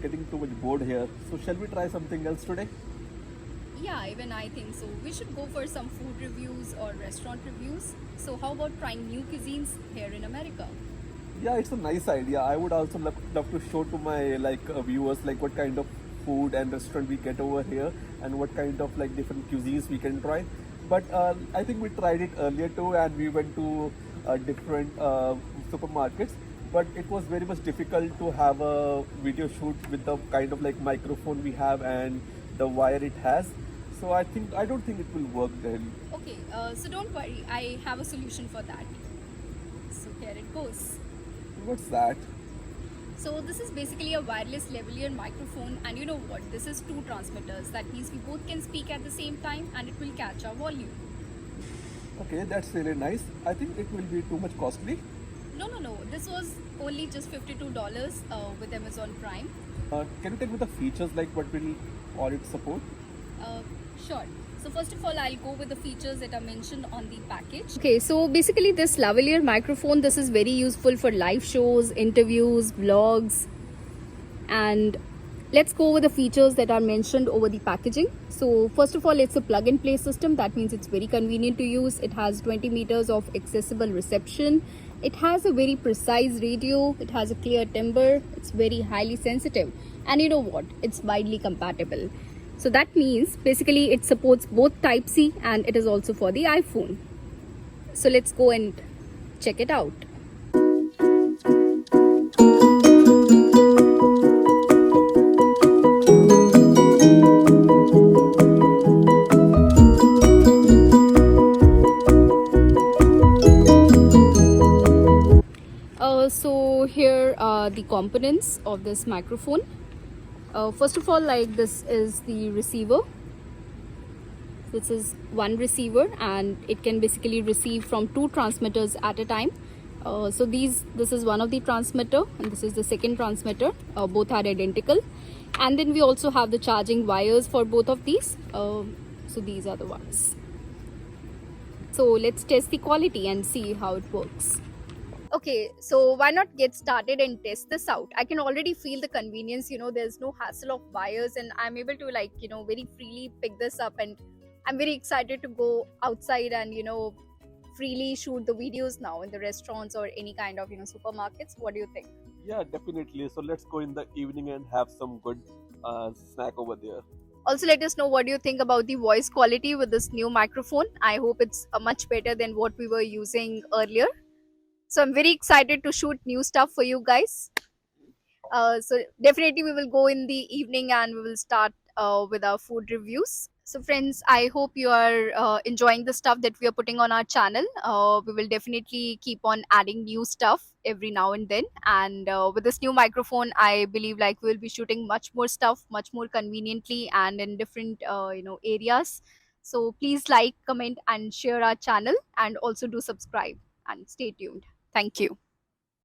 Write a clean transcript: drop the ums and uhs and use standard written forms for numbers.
getting too much bored here. So shall we try something else today? Yeah, even I think so. We should go for some food reviews or restaurant reviews. So, how about trying new cuisines here in America? Yeah, it's a nice idea. I would also love to show to my viewers like what kind of food and restaurant we get over here and what kind of like different cuisines we can try. But I think we tried it earlier too, and we went to different supermarkets. But it was very much difficult to have a video shoot with the kind of like microphone we have and the wire it has. So I don't think it will work really. Okay, so don't worry, I have a solution for that. So, here it goes. What's that? So, this is basically a wireless lavalier microphone, and you know what? This is two transmitters. That means we both can speak at the same time and it will catch our volume. Okay, that's really nice. I think it will be too much costly. No. This was only just $52 with Amazon Prime. Can you tell me the features like what will all it support? Uh, sure. So first of all, I'll go with the features that are mentioned on the package. Okay, so basically this lavalier microphone, this is very useful for live shows, interviews, vlogs, and let's go with the features that are mentioned over the packaging. So first of all, it's a plug and play system. That means it's very convenient to use. It has 20 meters of accessible reception. It has a very precise radio. It has a clear timbre. It's very highly sensitive. And you know what? It's widely compatible. So that means basically it supports both Type-C and it is also for the iPhone. So let's go and check it out. So here are the components of this microphone. First of all, like this is the receiver. This is one receiver and it can basically receive from two transmitters at a time. So this is one of the transmitter and this is the second transmitter. Both are identical. And then we also have the charging wires for both of these. So these are the ones. So let's test the quality and see how it works. Okay, so why not get started and test this out? I can already feel the convenience, there's no hassle of wires and I'm able to very freely pick this up, and I'm very excited to go outside and freely shoot the videos now in the restaurants or any kind of supermarkets. What do you think? Yeah, definitely. So let's go in the evening and have some good snack over there. Also, let us know what do you think about the voice quality with this new microphone. I hope it's much better than what we were using earlier. So I'm very excited to shoot new stuff for you guys. So definitely we will go in the evening and we will start with our food reviews. So friends, I hope you are enjoying the stuff that we are putting on our channel. We will definitely keep on adding new stuff every now and then. And with this new microphone, I believe like we'll be shooting much more stuff, much more conveniently and in different areas. So please like, comment and share our channel, and also do subscribe and stay tuned. Thank you.